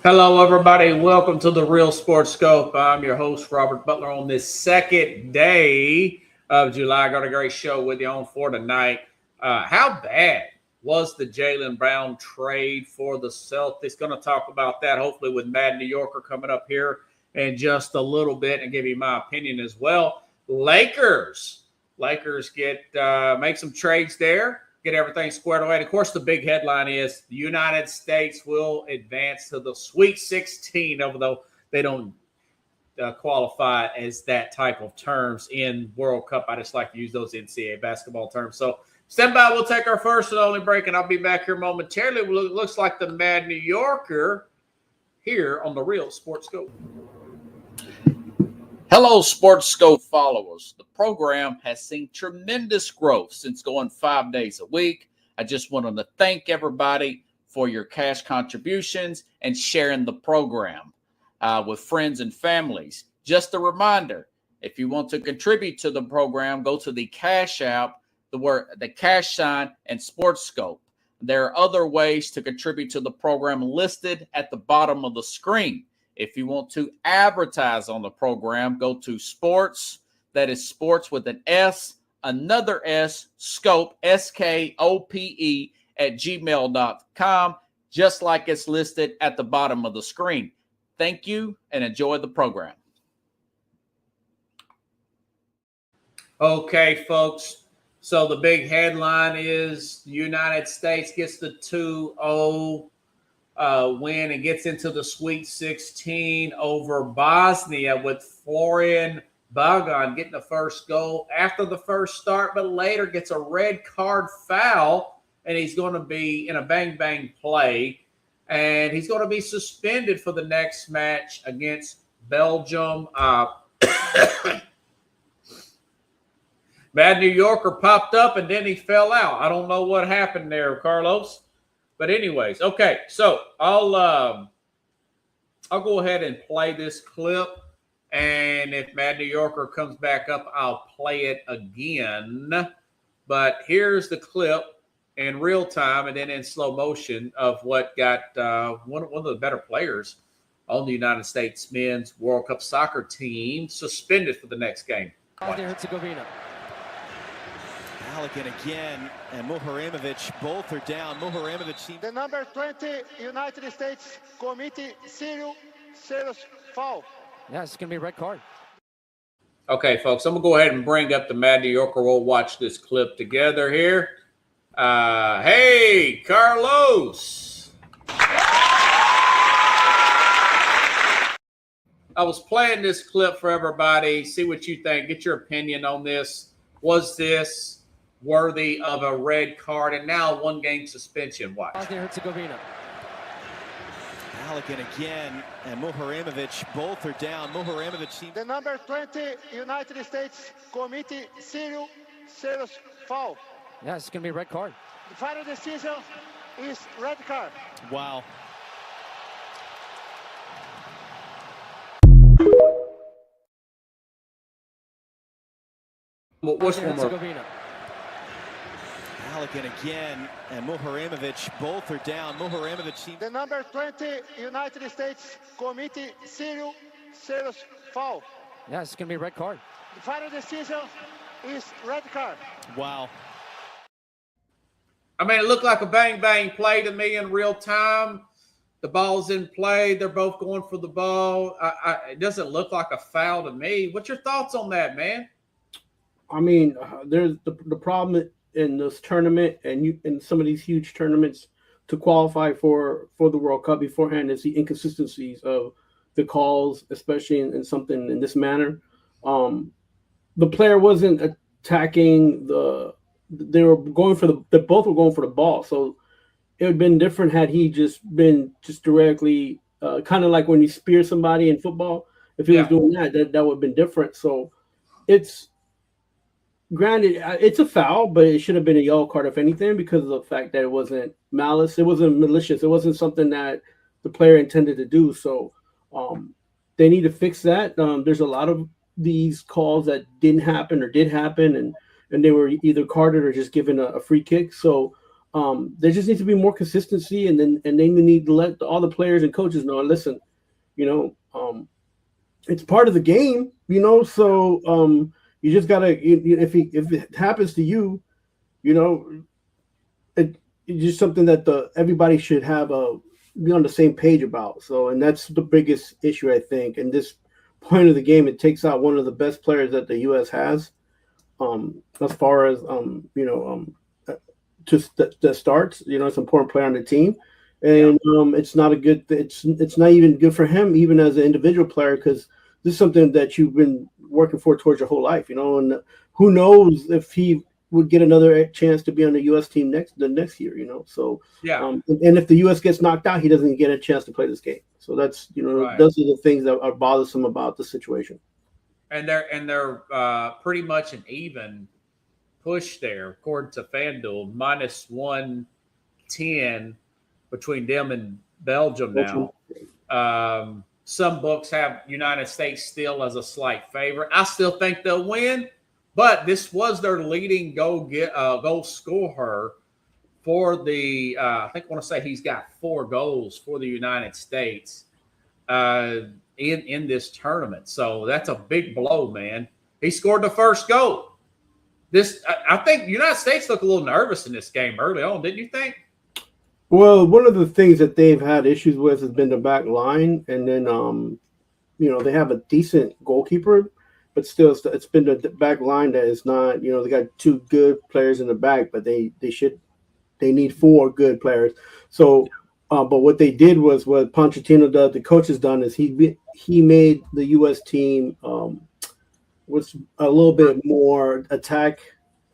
Hello, everybody. Welcome to the Real Sports Scope. I'm your host, Robert Butler, on this second day of July. I got a great show with you on for tonight. How bad was the Jaylen Brown trade for the Celtics? Going to talk about that, hopefully, with Mad New Yorker coming up here in just a little bit and give you my opinion as well. Lakers get make some trades there. Get everything squared away. And of course, the big headline is the United States will advance to the Sweet 16, although they don't qualify as that type of terms in World Cup. I just like to use those NCAA basketball terms. So stand by. We'll take our first and only break, and I'll be back here momentarily. It looks like the Mad New Yorker here on the Real Sports Scope. Hello, Sports Scope followers. The program has seen tremendous growth since going 5 days a week. I just wanted to thank everybody for your cash contributions and sharing the program with friends and families. Just a reminder, if you want to contribute to the program, go to the Cash App, the cash sign, and Sports Scope. There are other ways to contribute to the program listed at the bottom of the screen. If you want to advertise on the program, go to sports, that is sports with an S, another S, scope, SKOPE, at gmail.com, just like it's listed at the bottom of the screen. Thank you and enjoy the program. Okay, folks. So the big headline is the United States gets the 2-0 win and gets into the Sweet 16 over Bosnia, with Florian Bogdan getting the first goal after the first start, but later gets a red card foul, and he's going to be in a bang-bang play, and he's going to be suspended for the next match against Belgium. Mad New Yorker popped up, and then he fell out. I don't know what happened there, Carlos. But anyways, okay, so I'll go ahead and play this clip, and if Mad New Yorker comes back up, I'll play it again. But here's the clip in real time and then in slow motion of what got one of the better players on the United States men's World Cup soccer team suspended for the next game. Herzegovina. Halligan again, and Muharremovich, both are down. Muharremovich. The number 20 United States committee, serious foul. Yeah, it's going to be a red card. Okay, folks, I'm going to go ahead and bring up the Mad New Yorker. We'll watch this clip together here. Hey, Carlos. I was playing this clip for everybody. See what you think. Get your opinion on this. Was this worthy of a red card, and now 1 game suspension? Watch. Herzegovina. Halligan again, and Muharremovich, both are down. Muharremovich. The number 20 United States committee, serious foul. Yeah, it's going to be a red card. The final decision is red card. Wow. What's one more? Halligan again, and Muharremovich, both are down. Muharremovich. The number 20 United States committee, serious foul. Yeah, it's going to be a red card. The final decision is red card. Wow. I mean, it looked like a bang-bang play to me in real time. The ball's in play. They're both going for the ball. It doesn't look like a foul to me. What's your thoughts on that, man? I mean, there's the problem in this tournament and in some of these huge tournaments to qualify for the World Cup beforehand is the inconsistencies of the calls, especially in something in this manner. The player wasn't attacking they were going for they both were going for the ball. So it would have been different had he just been directly kind of like when you spear somebody in football. If he was doing that would have been different. So it's granted, it's a foul, but it should have been a yellow card, if anything, because of the fact that it wasn't malice. It wasn't malicious. It wasn't something that the player intended to do. So they need to fix that. There's a lot of these calls that didn't happen or did happen, and they were either carded or just given a free kick. So there just needs to be more consistency, and then they need to let all the players and coaches know. Listen, it's part of the game, So you just gotta. If it happens to you, it's just something that everybody should have be on the same page about. So, and that's the biggest issue, I think. And this point of the game, it takes out one of the best players that the U.S. has, as far as that starts. It's an important player on the team, and it's not a good. It's not even good for him, even as an individual player, because this is something that you've been working for towards your whole life. And who knows if he would get another chance to be on the U.S. team the next year. So and if the U.S. gets knocked out, he doesn't get a chance to play this game. So that's Right. Those are the things that are bothersome about the situation. And they're pretty much an even push there, according to FanDuel, -110 between them and Belgium now. Some books have United States still as a slight favorite. I still think they'll win, but this was their leading goal scorer for the. I want to say he's got 4 goals for the United States in this tournament. So that's a big blow, man. He scored the first goal. I think the United States looked a little nervous in this game early on, didn't you think? Well, one of the things that they've had issues with has been the back line, and then they have a decent goalkeeper, but still it's been the back line that is not. They got 2 good players in the back, but they need 4 good players. So, but what they did was what Pochettino does, the coach has done, is he made the U.S. team was a little bit more attack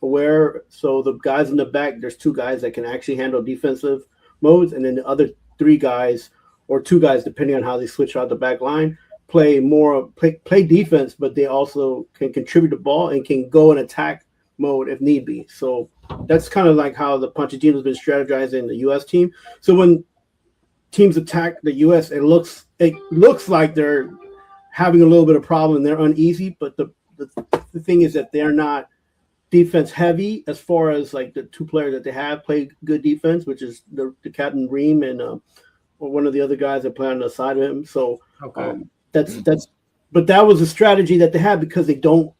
aware. So the guys in the back, there's 2 guys that can actually handle defensive modes, and then the other 3 guys or 2 guys, depending on how they switch out the back line, play defense, but they also can contribute the ball and can go in attack mode if need be. So that's kind of like how the Pochettino has been strategizing the U.S. team. So when teams attack the U.S., it looks like they're having a little bit of problem and they're uneasy, but the thing is that they're not defense heavy as far as like the 2 players that they have play good defense, which is the captain Ream and or one of the other guys that play on the side of him. So but that was a strategy that they had, because they don't,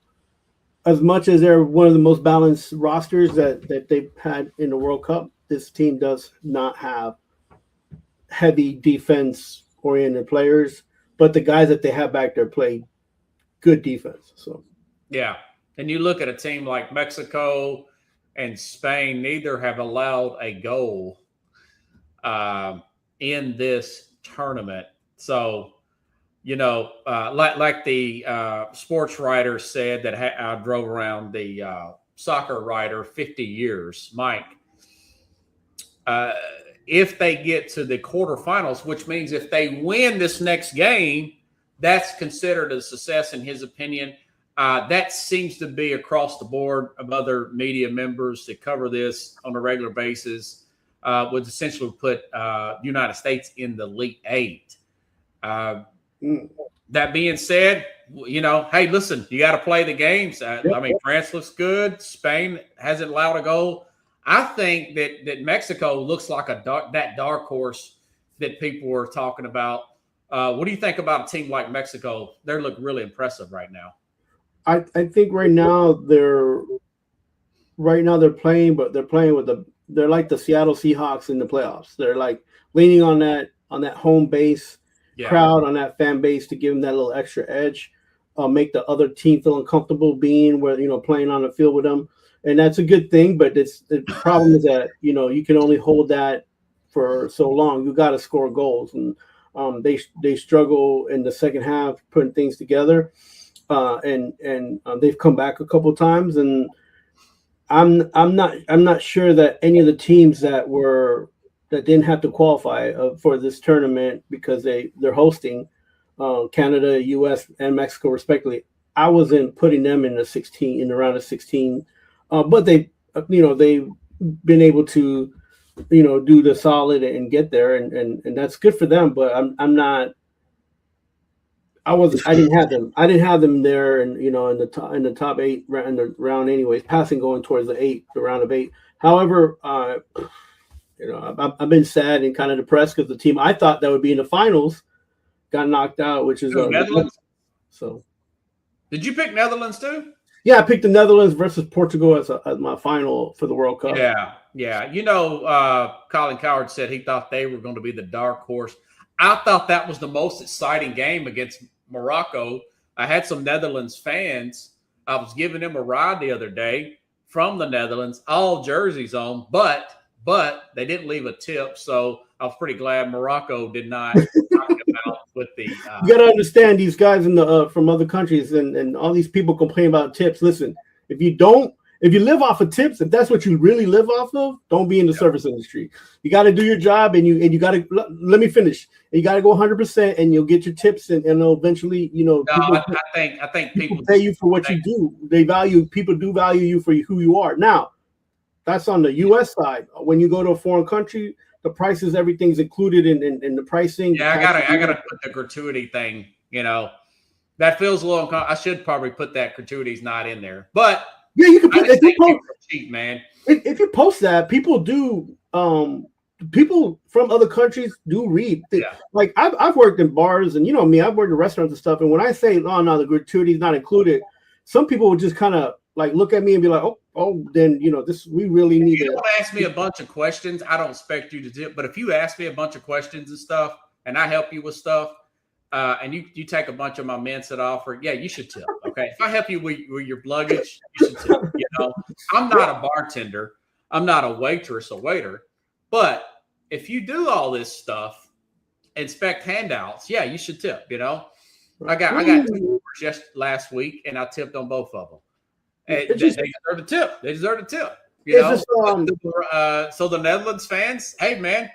as much as they're one of the most balanced rosters that they've had in the World Cup, this team does not have heavy defense oriented players, but the guys that they have back there play good defense. So yeah. And you look at a team like Mexico and Spain, neither have allowed a goal in this tournament. So, like the sports writer said that I drove around, the soccer writer, 50 years, Mike, if they get to the quarterfinals, which means if they win this next game, that's considered a success in his opinion. That seems to be across the board of other media members that cover this on a regular basis, would essentially put United States in the Elite 8. That being said, hey, listen, you got to play the games. France looks good. Spain hasn't allowed a goal. I think that Mexico looks like that dark horse that people were talking about. What do you think about a team like Mexico? They look really impressive right now. I think right now they're playing, but they're like the Seattle Seahawks in the playoffs. They're like leaning on that home base crowd, on that fan base, to give them that little extra edge, make the other team feel uncomfortable being playing on the field with them, and that's a good thing. But the problem is that you can only hold that for so long. You got to score goals, and they struggle in the second half putting things together. And they've come back a couple of times, and I'm not sure that any of the teams that didn't have to qualify for this tournament, because they're hosting Canada, U.S., and Mexico respectively. I wasn't putting them in the round of 16, but they've been able to do the solid and get there, and that's good for them. But I'm not. I didn't have them there, and in the top 8 in the round anyways. Passing going towards the round of 8. However, You know, I've been sad and kind of depressed because the team I thought that would be in the finals got knocked out, which is Netherlands. So, did you pick Netherlands too? Yeah, I picked the Netherlands versus Portugal as my final for the World Cup. Yeah. You know, Colin Coward said he thought they were going to be the dark horse. I thought that was the most exciting game against Morocco. I had some Netherlands fans. I was giving them a ride the other day from the Netherlands, all jerseys on, but they didn't leave a tip. So I was pretty glad Morocco did not knock them out with the. You got to understand these guys in the from other countries and all these people complain about tips. Listen, if you live off of tips, if that's what you really live off of, don't be in the service industry. You got to do your job, and you got to let me finish. You got to go 100%, and you'll get your tips, and eventually, No, I think people pay you for what you do. People do value you for who you are. Now, that's on the U.S. side. When you go to a foreign country, the prices, everything's included in the pricing. Yeah, I gotta put the gratuity thing. You know, that feels a little. I should probably put that gratuity's not in there, but. Yeah, you can put if you post, cheap, man. If you post that, people do. People from other countries do read. Yeah. Like I've worked in bars, and you know me, I've worked in restaurants and stuff. And when I say, "Oh no, the gratuity is not included," some people would just kind of like look at me and be like, "Oh, then we really need." You don't ask me a bunch of questions. I don't expect you to tip, but if you ask me a bunch of questions and stuff, and I help you with stuff. And you take a bunch of my mints that offer, yeah, you should tip. Okay, if I help you with your luggage, you should tip. You know, I'm not a bartender, I'm not a waitress or waiter, but if you do all this stuff, inspect handouts, yeah, you should tip. You know, I got 2 orders just last week, and I tipped on both of them. And they deserve a tip. They deserve a tip. You know, so the Netherlands fans, hey man.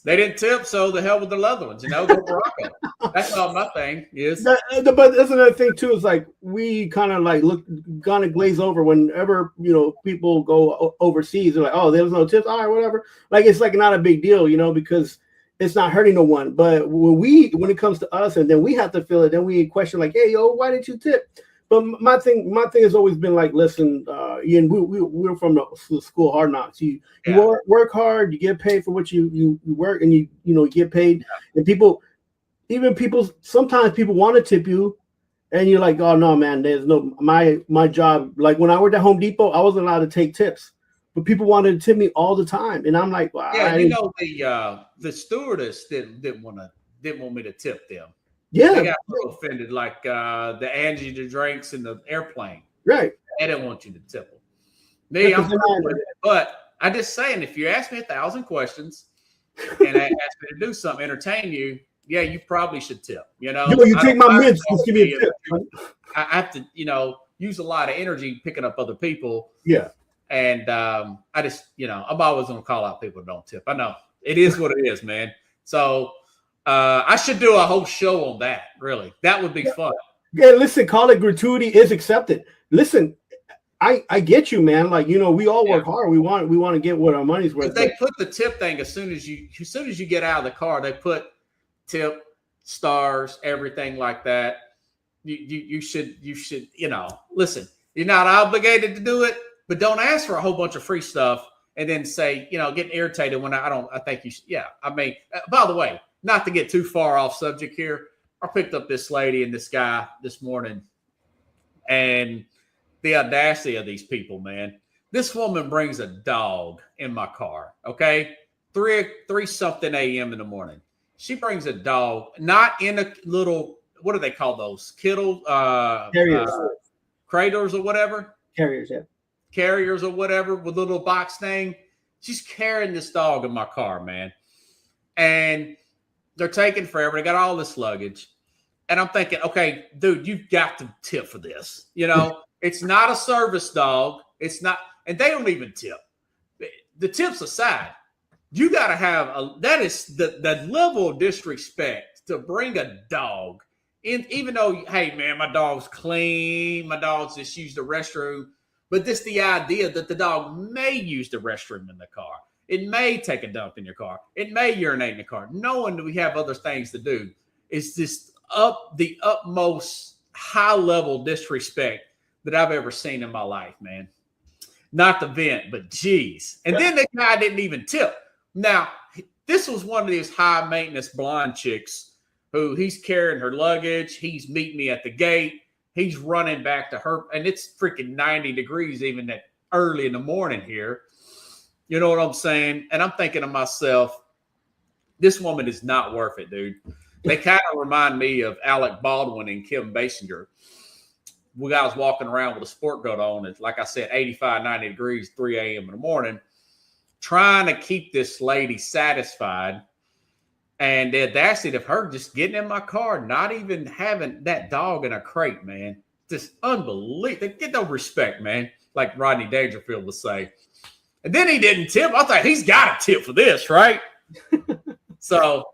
They didn't tip, so the hell with the other ones, go Morocco. That's all my thing is. But that's another thing too. Is like we kind of glaze over whenever people go overseas. They're like, oh, there's no tips. All right, whatever. Like it's like not a big deal, because it's not hurting no one. But when it comes to us, and then we have to feel it, then we question like, hey, yo, why didn't you tip? But my thing has always been like, listen, Ian, we're from the school of hard knocks. You work hard, you get paid for what you work, and you get paid. And sometimes people want to tip you, and you're like, oh no, man, there's no my job. Like when I worked at Home Depot, I wasn't allowed to take tips, but people wanted to tip me all the time, and I'm like, well, the stewardess didn't want me to tip them. Yeah, they got a little offended, like the Angie the drinks in the airplane. Right. They didn't want you to tip them. Me, but I'm just saying, if you ask me 1,000 questions and ask me to do something, entertain you, yeah, you probably should tip. You take my mints, just give me a tip. I have to, use a lot of energy picking up other people. Yeah. And I just, I'm always going to call out people who don't tip. I know it is what it is, man. So. I should do a whole show on that. Really, that would be fun. Yeah, listen, call it gratuity is accepted. Listen, I get you, man. Like we all work hard. We want to get what our money's worth. They put the tip thing as soon as you get out of the car. They put tip, stars, everything like that. You should listen. You're not obligated to do it, but don't ask for a whole bunch of free stuff and then say getting irritated when I think you should. Yeah, I mean, by the way. Not to get too far off subject here, I picked up this lady and this guy this morning, and the audacity of these people, man. This woman brings a dog in my car, okay? 3 something a.m. in the morning. She brings a dog, not in a little, what do they call those? Carriers. Cradles or whatever? Carriers, yeah. Carriers or whatever with a little box thing. She's carrying this dog in my car, man. And they're taking forever. They got all this luggage. And I'm thinking, okay, dude, you've got to tip for this. It's not a service dog. It's not, and they don't even tip. The tips aside, you got to have that is the level of disrespect to bring a dog in, even though, hey, man, my dog's clean. My dog's just used the restroom. But this the idea that the dog may use the restroom in the car. It may take a dump in your car. It may urinate in the car. Knowing that we have other things to do is just the utmost high-level disrespect that I've ever seen in my life, man. Not the vent, but geez. And then the guy didn't even tip. Now, this was one of these high maintenance blonde chicks who he's carrying her luggage. He's meeting me at the gate. He's running back to her. And it's freaking 90 degrees even that early in the morning here. You know what I'm saying? And I'm thinking to myself, this woman is not worth it, dude. They kind of remind me of Alec Baldwin and Kim Basinger. We guys walking around with a sport coat on. It's like I said, 85, 90 degrees, 3 a.m. in the morning, trying to keep this lady satisfied. And the audacity of her just getting in my car, not even having that dog in a crate, man. Just unbelievable. Get no respect, man. Like Rodney Dangerfield would say. And then he didn't tip. I thought he's got a tip for this, right? So,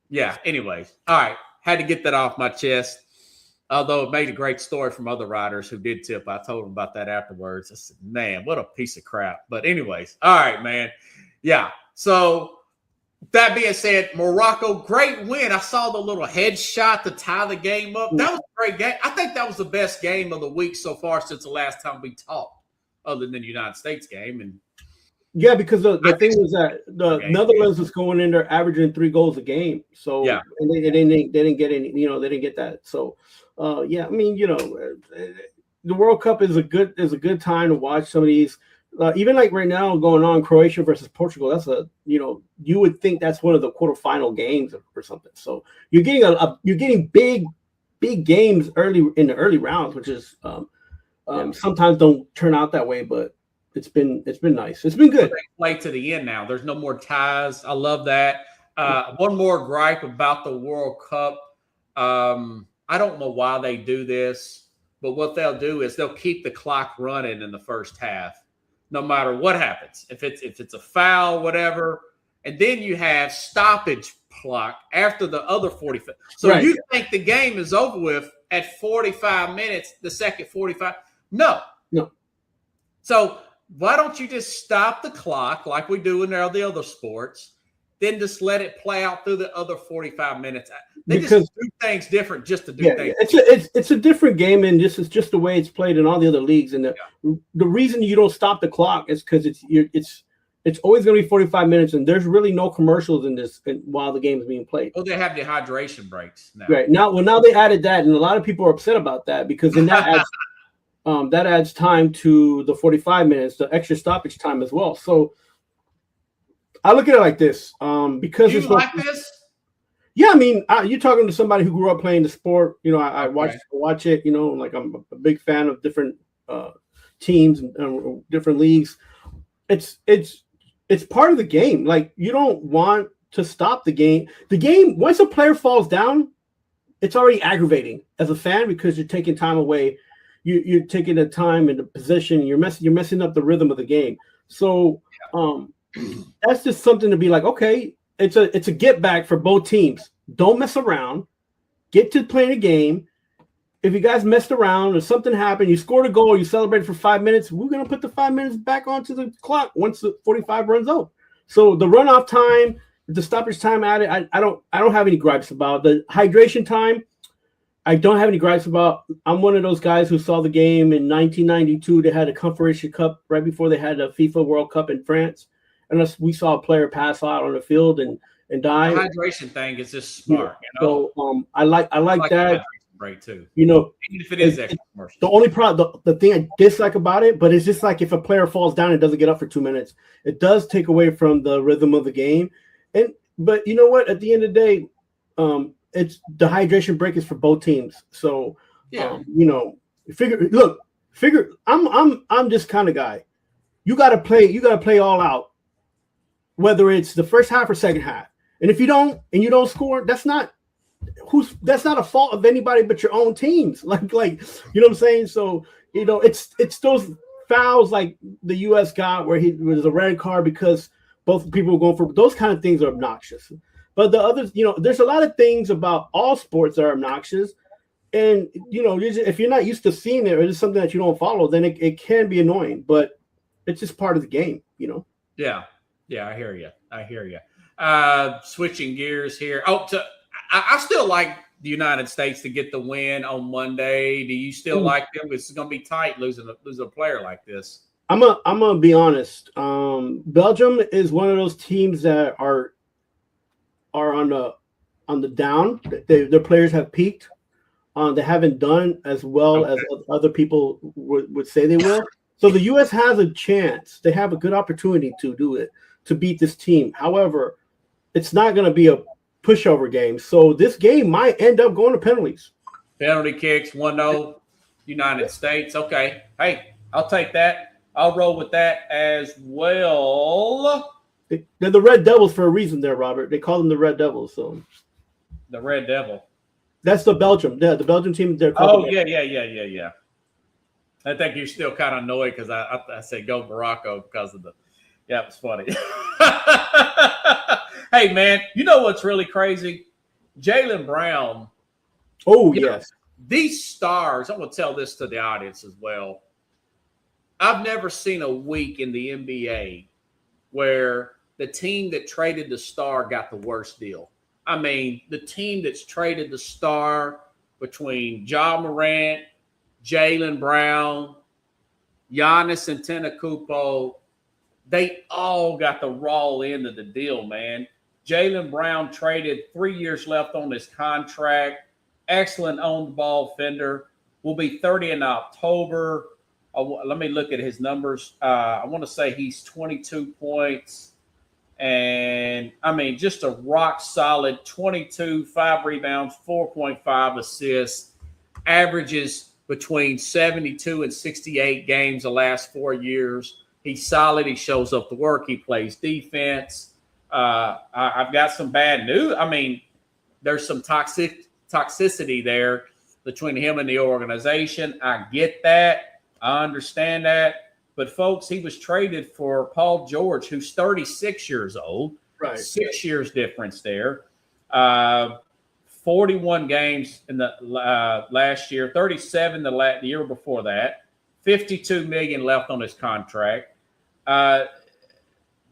yeah, anyways. All right. Had to get that off my chest. Although it made a great story from other riders who did tip. I told them about that afterwards. I said, man, what a piece of crap. But anyways, all right, man. Yeah. So that being said, Morocco, great win. I saw the little headshot to tie the game up. That was a great game. I think that was the best game of the week so far since the last time we talked, other than the United States game. And yeah, because the thing was that the Netherlands was going in there averaging 3 goals a game. So yeah, and they didn't get any, they didn't get that. So yeah, I mean, the World Cup is a good time to watch some of these. Even like right now going on, Croatia versus Portugal. That's you would think that's one of the quarterfinal games or something. So you're getting big games early in the early rounds, which is sometimes don't turn out that way, but it's been nice. It's been good. Play to the end now. There's no more ties. I love that. One more gripe about the World Cup. I don't know why they do this, but what they'll do is they'll keep the clock running in the first half, no matter what happens. If it's a foul, whatever, and then you have stoppage clock after the other 45. So right. You think the game is over with at 45 minutes, the second 45? No. So why don't you just stop the clock like we do in all the other sports, then just let it play out through the other 45 minutes? They just do things different just to do things. It's a different game, and this is just the way it's played in all the other leagues. And the reason you don't stop the clock is because it's always going to be 45 minutes, and there's really no commercials in this while the game is being played. Oh, they have the hydration breaks now. Right now they added that, and a lot of people are upset about that because then that adds that adds time to the 45 minutes, the extra stoppage time as well. So I look at it like this, because you like this. Yeah, I mean, you're talking to somebody who grew up playing the sport. I watch it. Like I'm a big fan of different teams and different leagues. It's part of the game. Like you don't want to stop the game. The game, once a player falls down, it's already aggravating as a fan because you're taking time away. You're taking the time and the position. You're messing up the rhythm of the game. So that's just something to be like, okay, it's a get back for both teams. Don't mess around. Get to playing a game. If you guys messed around or something happened, you scored a goal, you celebrated for 5 minutes, we're gonna put the 5 minutes back onto the clock once the 45 runs out. So the runoff time, the stoppage time added, I don't have any gripes about. The hydration time, I don't have any gripes about. I'm one of those guys who saw the game in 1992. They had a Confederation Cup right before they had a FIFA World Cup in France. Unless we saw a player pass out on the field and die. The hydration thing is just smart. So I like that. Break too. Even if it is extra commercial. The only problem, the thing I dislike about it, but it's just like if a player falls down and doesn't get up for 2 minutes, it does take away from the rhythm of the game. But you know what? At the end of the day, it's the hydration break is for both teams. So figure. I'm this kind of guy. You got to play all out. Whether it's the first half or second half. And if you don't score, that's not a fault of anybody but your own teams. Like you know what I'm saying? So, it's those fouls like the US got where he was a red card because both people were going for those kind of things are obnoxious. But the others, there's a lot of things about all sports that are obnoxious. And if you're not used to seeing it or it's something that you don't follow, then it can be annoying. But it's just part of the game, Yeah, I hear you. Switching gears here. I still like the United States to get the win on Monday. Do you still like them? It's going to be tight losing a player like this. I'm gonna be honest. Belgium is one of those teams that are on the down. Their players have peaked. They haven't done as well as other people would say they will. So the U.S. has a chance. They have a good opportunity to do it, to beat this team. However, it's not going to be a pushover game. So this game might end up going to penalties. Penalty kicks, 1-0, United States. Okay. Hey, I'll take that. I'll roll with that as well. They're the Red Devils for a reason there, Robert. They call them the Red Devils. So The Red Devil. that's the Belgium. The Belgian team. They're Oh, yeah. I think you're still kind of annoyed because I say go Morocco because of the – yeah, it was funny. Hey, man, you know what's really crazy? Jaylen Brown. Oh, You know, yes. these stars, I'm going to tell this to the audience as well. I've never seen a week in the NBA where the team that traded the star got the worst deal. I mean, the team that's traded the star between Ja Morant, Jaylen Brown, Giannis Antetokounmpo, they all got the raw end of the deal, man. Jaylen Brown traded 3 years left on his contract. Excellent on-the-ball fender. Will be 30 in October. Let me look at his numbers. I want to say he's 22 points. And, I mean, just a rock-solid 22, 5 rebounds, 4.5 assists, averages between 72 and 68 games the last 4 years. He's solid. He shows up to work. He plays defense. I've got some bad news. I mean, there's some toxicity there between him and the organization. I get that. I understand that. But, folks, he was traded for Paul George, who's 36 years old. Right. 6 years difference there. 41 games in the last year, 37 the year before that, $52 million left on his contract.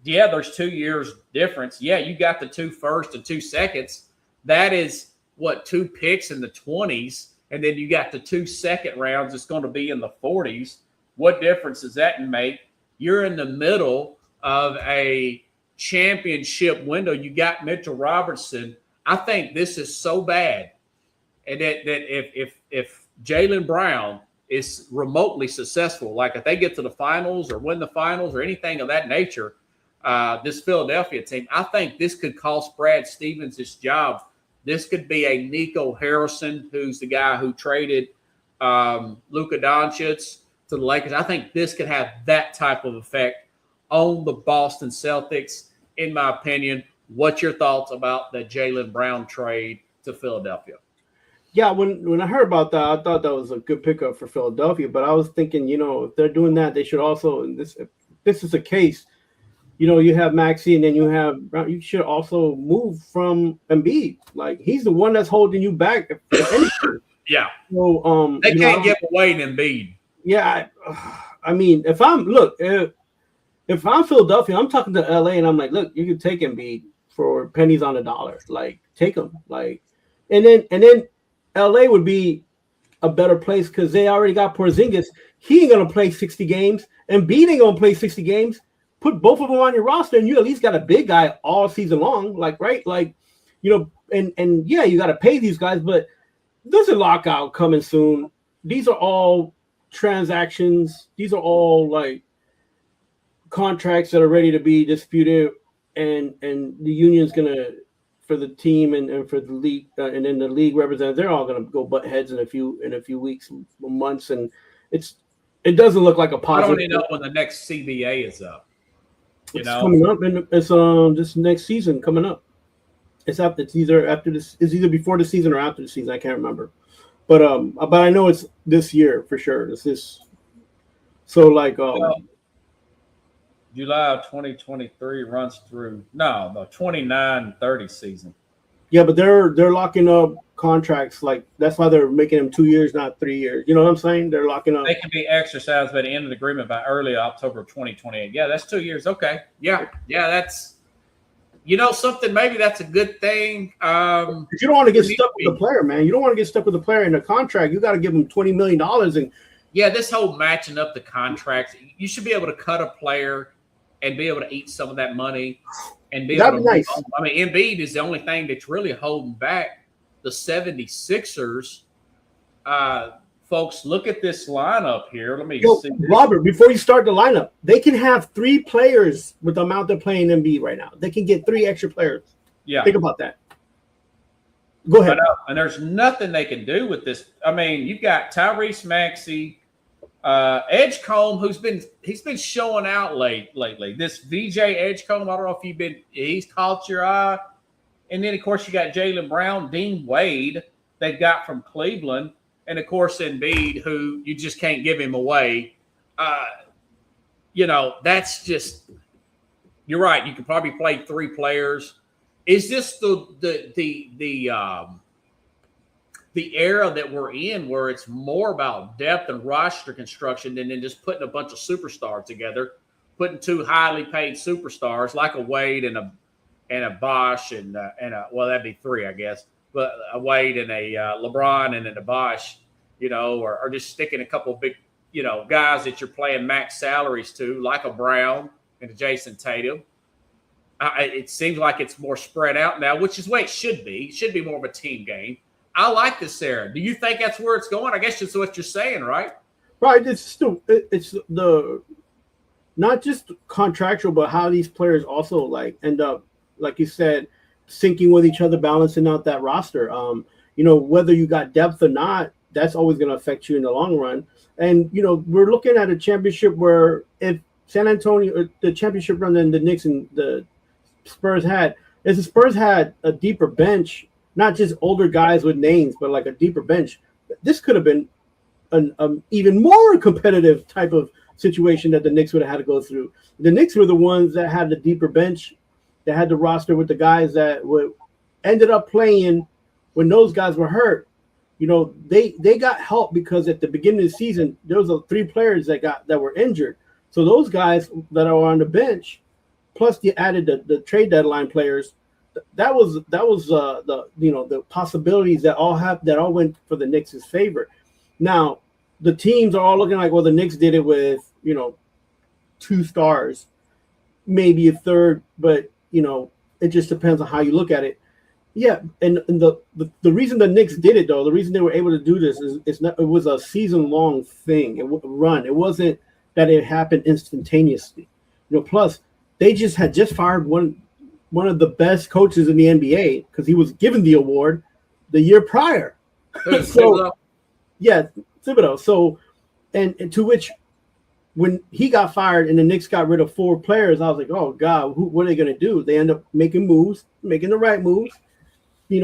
Yeah, there's 2 years difference. Yeah, you got the 2 first and 2 seconds. That is what 2 picks in the 20s, and then you got the 2 second rounds. It's going to be in the 40s. What difference does that make? You're in the middle of a championship window. You got Mitchell Robertson. I think this is so bad, and that if Jaylen Brown is remotely successful, like if they get to the finals or win the finals or anything of that nature, this Philadelphia team, I think this could cost Brad Stevens his job. This could be a Nico Harrison, who's the guy who traded Luka Doncic to the Lakers. I think this could have that type of effect on the Boston Celtics, in my opinion. What's your thoughts about the Jaylen Brown trade to Philadelphia? Yeah, when I heard about that, I thought that was a good pickup for Philadelphia. But I was thinking, if they're doing that, they should also, if this is the case, you have Maxey and then you should also move from Embiid. Like, he's the one that's holding you back. Yeah. So they can't give away Embiid. Yeah, I mean, if I'm Philadelphia, I'm talking to LA and I'm like, look, you can take Embiid for pennies on the dollar. Like, take him. Like, and then LA would be a better place because they already got Porzingis. He ain't gonna play 60 games. Embiid ain't gonna play 60 games. Put both of them on your roster, and you at least got a big guy all season long. Like, right? Like, and yeah, you got to pay these guys, but there's a lockout coming soon. These are all transactions. These are all like contracts that are ready to be disputed, and the union's gonna, for the team and for the league, and then the league representatives, they're all gonna go butt heads in a few weeks, months, and it doesn't look like a positive. I don't even know when the next CBA is up. It's coming up, and it's this next season coming up. It's either before the season or after the season. I can't remember. But I know it's this year for sure. It's this. So like July of 2023 runs through the 29-30 season. Yeah, but they're locking up contracts. Like, that's why they're making them 2 years, not 3 years. You know what I'm saying? They're locking up. They can be exercised by the end of the agreement by early October of 2028. Yeah, that's 2 years. Okay. Yeah, that's something. Maybe that's a good thing. You don't want to get stuck with the player, man. You don't want to get stuck with the player in a contract. You got to give him $20 million, and yeah, this whole matching up the contracts, you should be able to cut a player and be able to eat some of that money and be That'd able be to nice. move on. I mean, Embiid is the only thing that's really holding back the 76ers. Folks, look at this lineup here. Let me see. Robert, before you start the lineup, they can have 3 players with the amount they're playing Embiid right now. They can get 3 extra players. Yeah. Think about that. Go ahead. And there's nothing they can do with this. I mean, you've got Tyrese Maxey, Edgecombe, he's been showing out lately. This VJ Edgecombe, I don't know if he's caught your eye. And then of course you got Jaylen Brown, Dean Wade, they got from Cleveland, and of course Embiid, who you just can't give him away. That's just, you're right. You could probably play 3 players. Is this the era that we're in where it's more about depth and roster construction than just putting a bunch of superstars together, putting 2 highly paid superstars like a Wade and a Bosh and well, that'd be 3, I guess, but a Wade and a LeBron and a Bosh, or just sticking a couple of big, guys that you're playing max salaries to, like a Brown and a Jason Tatum. It seems like it's more spread out now, which is the way it should be. It should be more of a team game. I like this era. Do you think that's where it's going? I guess that's what you're saying, right? Right. It's the not just contractual, but how these players also end up, like you said, syncing with each other, balancing out that roster. Whether you got depth or not, that's always going to affect you in the long run. And we're looking at a championship where if San Antonio, the championship run that the Knicks and the Spurs had, is the Spurs had a deeper bench, not just older guys with names, but like a deeper bench. This could have been an even more competitive type of situation that the Knicks would have had to go through. The Knicks were the ones that had the deeper bench, that had the roster with the guys that ended up playing when those guys were hurt. They got help because at the beginning of the season there was 3 players that were injured. So those guys that are on the bench, plus you added the trade deadline players, that was the possibilities that all went for the Knicks' favor. Now the teams are all looking like, well, the Knicks did it with 2 stars, maybe a third, but it just depends on how you look at it. Yeah, and the reason the Knicks did it, though, the reason they were able to do this is it was a season-long thing, run. It wasn't that it happened instantaneously. Plus they had just fired one of the best coaches in the NBA because he was given the award the year prior. So, yeah, Thibodeau. So, and to which, when he got fired and the Knicks got rid of 4 players, I was like, oh God, what are they going to do? They end up making the right moves. They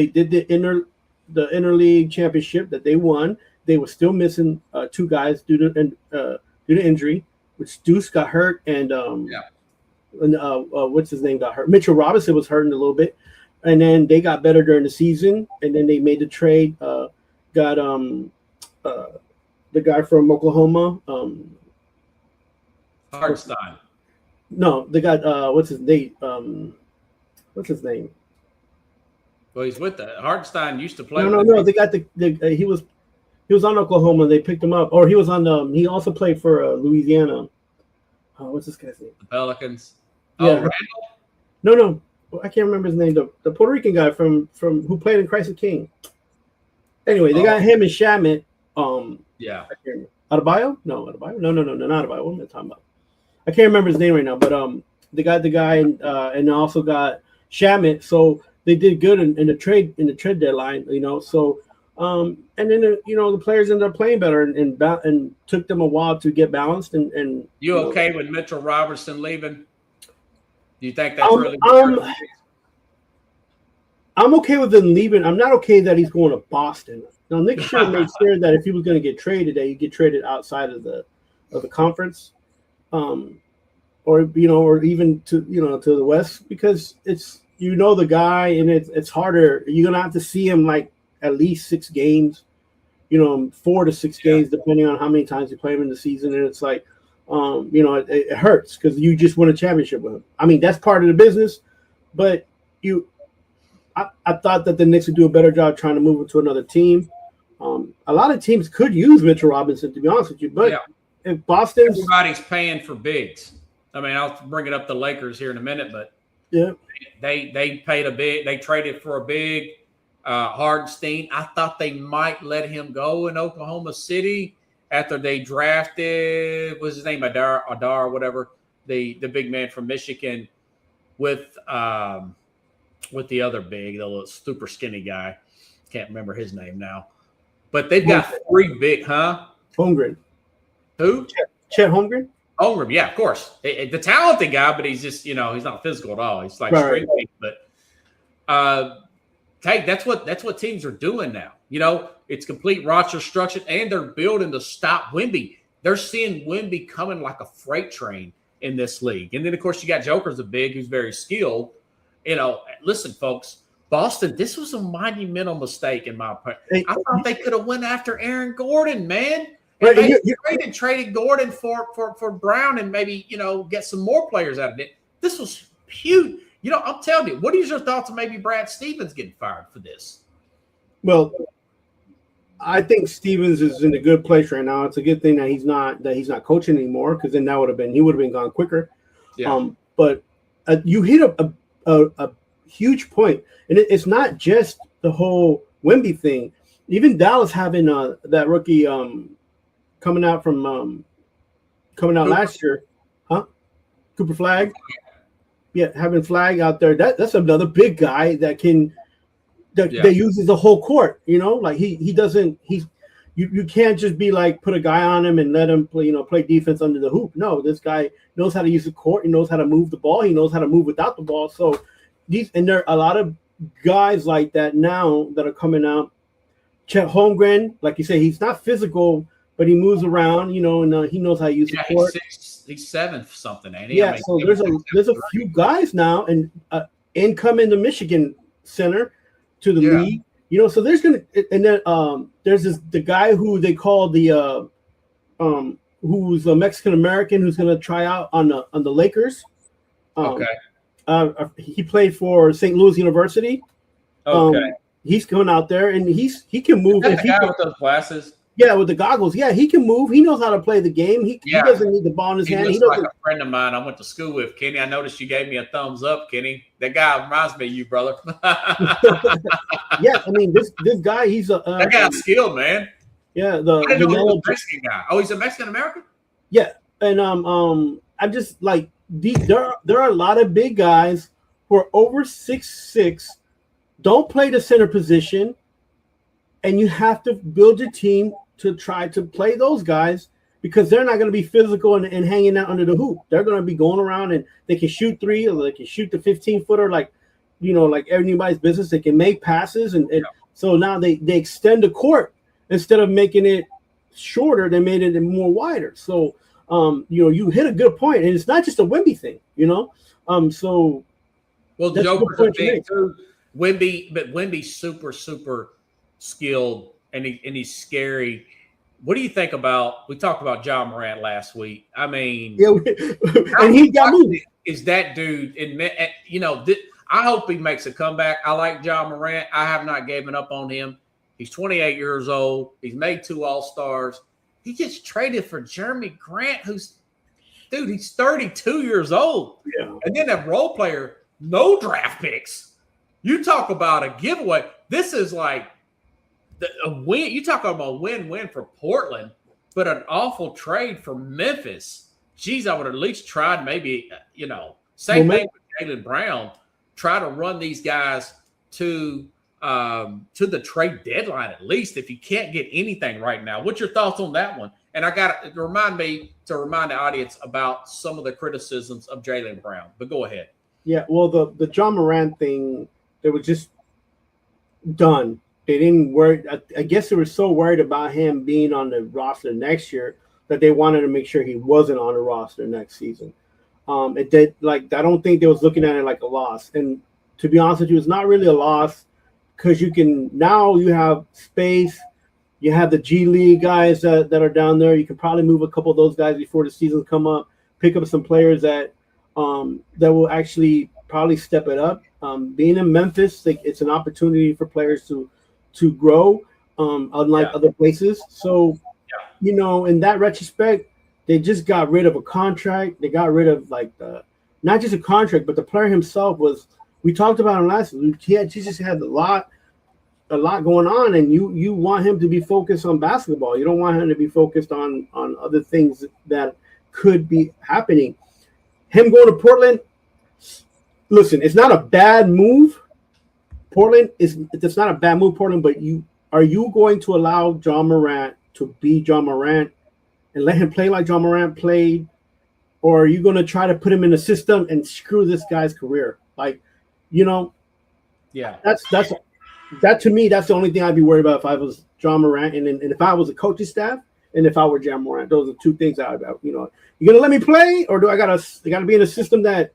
did the interleague championship that they won. They were still missing 2 guys due to injury, which Deuce got hurt and what's his name got hurt. Mitchell Robinson was hurting a little bit, and then they got better during the season, and then they made the trade. Got the guy from Oklahoma. Hartenstein. No, they got what's his name? Well, he's with that. Hartenstein used to play. No. They got he was on Oklahoma. They picked him up, or he was on. He also played for Louisiana. What's this guy's name? The Pelicans. Yeah. Randall? No. I can't remember his name. The Puerto Rican guy from who played in Christ the King. Anyway, they got him and Shamet. Yeah. Adebayo? No, Adebayo. No, not Adebayo. What am I talking about? I can't remember his name right now, but they got the guy and also got Shamet. So they did good in the trade deadline, So and then the players ended up playing better and took them a while to get balanced and you okay with Mitchell Robertson leaving? Do you think that's really? I'm okay with him leaving. I'm not okay that he's going to Boston. Now, Nick should have made sure that if he was going to get traded, that he get traded outside of the conference, or even to the West, because it's the guy and it's harder. You're gonna have to see him like at least 6 games, 4 to 6 games, depending on how many times you play him in the season, and it's like, it hurts because you just won a championship with him. I mean, that's part of the business, but I thought that the Knicks would do a better job trying to move him to another team. A lot of teams could use Mitchell Robinson, to be honest with you, but if Boston's everybody's paying for bigs. I mean, I'll bring it up the Lakers here in a minute, but they paid a big. They traded for a big. Hardenstein. I thought they might let him go in Oklahoma City after they drafted. What's his name? Adar, whatever. The big man from Michigan with the other big, the little super skinny guy. Can't remember his name now. But they've got three big, Holmgren. Who? Chet Holmgren. Holmgren, yeah, of course. The talented guy, but he's just, he's not physical at all. He's like straight big, but that's what teams are doing now. It's complete roster structure, and they're building to stop Wemby. They're seeing Wemby coming like a freight train in this league. And then, of course, you got Joker's a big who's very skilled. Listen, folks, Boston, this was a monumental mistake in my opinion. I thought they could have went after Aaron Gordon, man. And traded Gordon for Brown and maybe, get some more players out of it. This was huge. I'm telling you, what is your thoughts on maybe Brad Stevens getting fired for this? Well, I think Stevens is in a good place right now. It's a good thing that he's not coaching anymore, because then he would have been gone quicker. Yeah. But you hit a huge point, and it's not just the whole Wemby thing. Even Dallas having that rookie coming out last year, Cooper Flag. Yeah, having Flag out there, that's another big guy that uses the whole court. He doesn't. You can't just be like put a guy on him and let him play defense under the hoop. No, this guy knows how to use the court. He knows how to move the ball. He knows how to move without the ball. So there are a lot of guys like that now that are coming out. Chet Holmgren, like you say, he's not physical, but he moves around. And he knows how to use the court. He's 7th something, ain't he? Yeah, so there's a few guys now, and incoming the Michigan center to the league. So there's there's the guy who they call the who's a Mexican American who's gonna try out on the Lakers. He played for St. Louis University. He's coming out there, and he can move. Is that the guy with those glasses? Yeah, with the goggles. Yeah, he can move. He knows how to play the game. He doesn't need the ball in his hand. He looks like a friend of mine I went to school with, Kenny. I noticed you gave me a thumbs up, Kenny. That guy reminds me of you, brother. Yeah, I mean, this guy, he's that guy's skilled, man. Yeah, the yellow Mexican guy. Oh, he's a Mexican American? Yeah, and I'm just like there are a lot of big guys who are over 6'6", don't play the center position, and you have to build your team to try to play those guys, because they're not going to be physical and hanging out under the hoop. They're going to be going around, and they can shoot three, or they can shoot the 15-footer like everybody's business. They can make passes, and so now they extend the court instead of making it shorter. They made it more wider. So you hit a good point, and it's not just a Wemby thing. So well, Joker's a big too. Wemby's super skilled. And he's scary. What do you think about? We talked about Ja Morant last week. I mean, and he got moved. Is that dude? I hope he makes a comeback. I like Ja Morant. I have not given up on him. He's 28 years old. He's made 2 All-Stars. He gets traded for Jeremy Grant, he's 32 years old. Yeah. And then a role player, no draft picks. You talk about a giveaway. This is like a win. You talk about a win-win for Portland, but an awful trade for Memphis. Geez, I would have at least tried maybe, same thing with Jaylen Brown. Try to run these guys to the trade deadline at least, if you can't get anything right now. What's your thoughts on that one? And I got to remind the audience about some of the criticisms of Jaylen Brown. But go ahead. Yeah, well, the Ja Morant thing, it was just done. They didn't worry. I guess they were so worried about him being on the roster next year that they wanted to make sure he wasn't on the roster next season. I don't think they was looking at it like a loss. And to be honest with you, it's not really a loss, because you have space. You have the G League guys that are down there. You can probably move a couple of those guys before the seasons come up. Pick up some players that will actually probably step it up. Being in Memphis, it's an opportunity for players to grow. unlike other places. So, in that retrospect, they just got rid of a contract. They got rid of not just a contract, but the player himself was. We talked about him last week. He just had a lot going on, and you want him to be focused on basketball. You don't want him to be focused on other things that could be happening. Him going to Portland. Listen, it's not a bad move. It's not a bad move, Portland, but are you going to allow John Morant to be John Morant and let him play like John Morant played? Or are you going to try to put him in the system and screw this guy's career? That to me, that's the only thing I'd be worried about if I was John Morant and if I was a coaching staff and if I were John Morant. Those are two things you're going to let me play, or do I got to be in a system that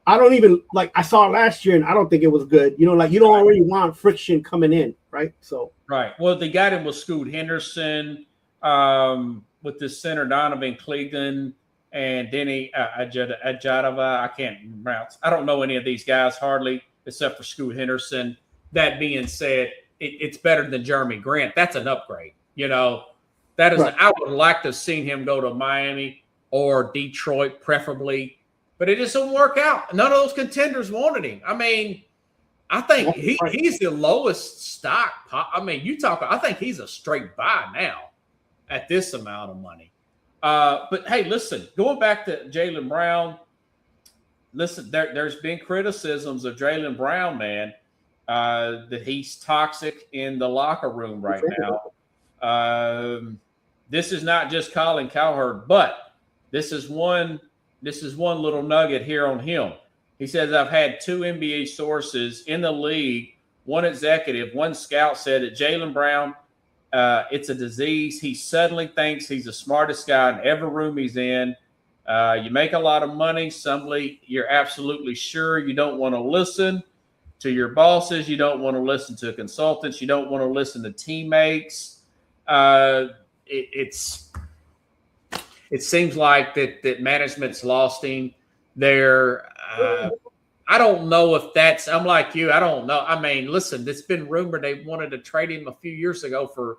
I don't even like? I saw it last year, and I don't think it was good. You don't already want friction coming in, right? So Well, they got him with Scoot Henderson, with this center Donovan Cleveland, and Denny Ajadova. I can't pronounce. I don't know any of these guys hardly, except for Scoot Henderson. That being said, it's better than Jeremy Grant. That's an upgrade. That is. Right. I would like to have seen him go to Miami or Detroit, preferably. But it just didn't work out. None of those contenders wanted him. I mean, I think he's the lowest stock. I mean, I think he's a straight buy now at this amount of money. But, hey, listen, going back to Jaylen Brown, listen, there's been criticisms of Jaylen Brown, man, that he's toxic in the locker room right now. This is not just Colin Cowherd, but this is one little nugget here on him. He says, I've had 2 NBA sources in the league, one executive, one scout said that Jaylen Brown, it's a disease. He suddenly thinks he's the smartest guy in every room he's in. You make a lot of money. Suddenly you're absolutely sure you don't want to listen to your bosses. You don't want to listen to consultants. You don't want to listen to teammates. It seems like that management's lost him there. I don't know if that's – I'm like you. I don't know. I mean, listen, it's been rumored they wanted to trade him a few years ago for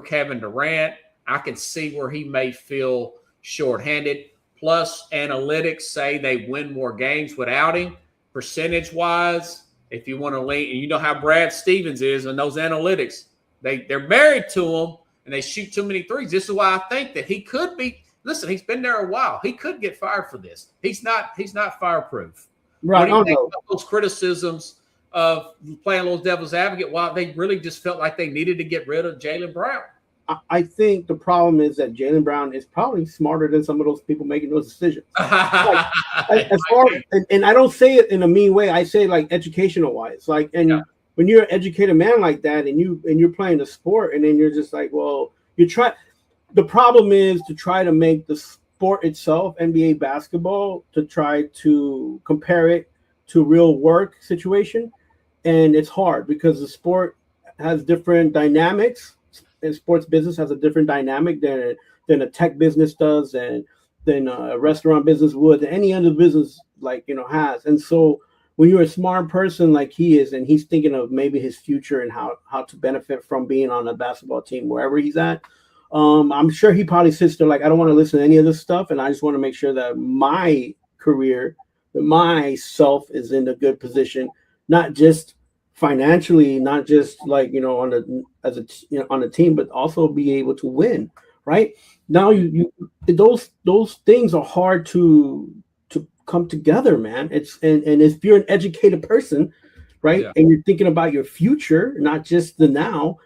Kevin Durant. I can see where he may feel shorthanded. Plus, analytics say they win more games without him, percentage-wise. If you want to lean – and you know how Brad Stevens is and those analytics. They're married to him, and they shoot too many threes. This is why I think that he could be – listen, he's been there a while. He could get fired for this. He's not fireproof. Right. What do you think about those criticisms of playing a little devil's advocate? Why they really just felt like they needed to get rid of Jaylen Brown? I think the problem is that Jaylen Brown is probably smarter than some of those people making those decisions. And I don't say it in a mean way. I say like educational wise. When you're an educated man like that, and you're playing a sport, and then you're just like, well, you try. The problem is to try to make the sport itself, NBA basketball, to try to compare it to real work situation. And it's hard because the sport has different dynamics, and sports business has a different dynamic than a tech business does, and than a restaurant business would, than any other business has. And so when you're a smart person like he is, and he's thinking of maybe his future and how to benefit from being on a basketball team wherever he's at, I'm sure he probably sits there like, I don't want to listen to any of this stuff, and I just want to make sure that my career, that myself is in a good position, not just financially, not just on the team, but also be able to win. Right now, those things are hard to come together, man. And if you're an educated person, right, and you're thinking about your future, not just the now,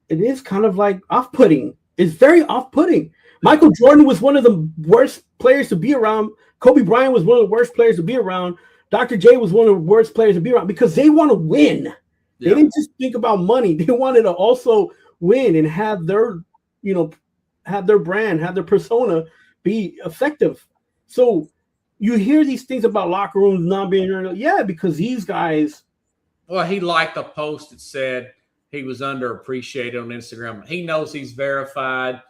it is kind of like off-putting. It's very off-putting. Michael Jordan was one of the worst players to be around. Kobe Bryant was one of the worst players to be around. Dr. J was one of the worst players to be around because they want to win. Yeah. They didn't just think about money. They wanted to also win and have their brand, have their persona be effective. So you hear these things about locker rooms not being because these guys. Well, he liked a post that said he was underappreciated on Instagram. He knows he's verified.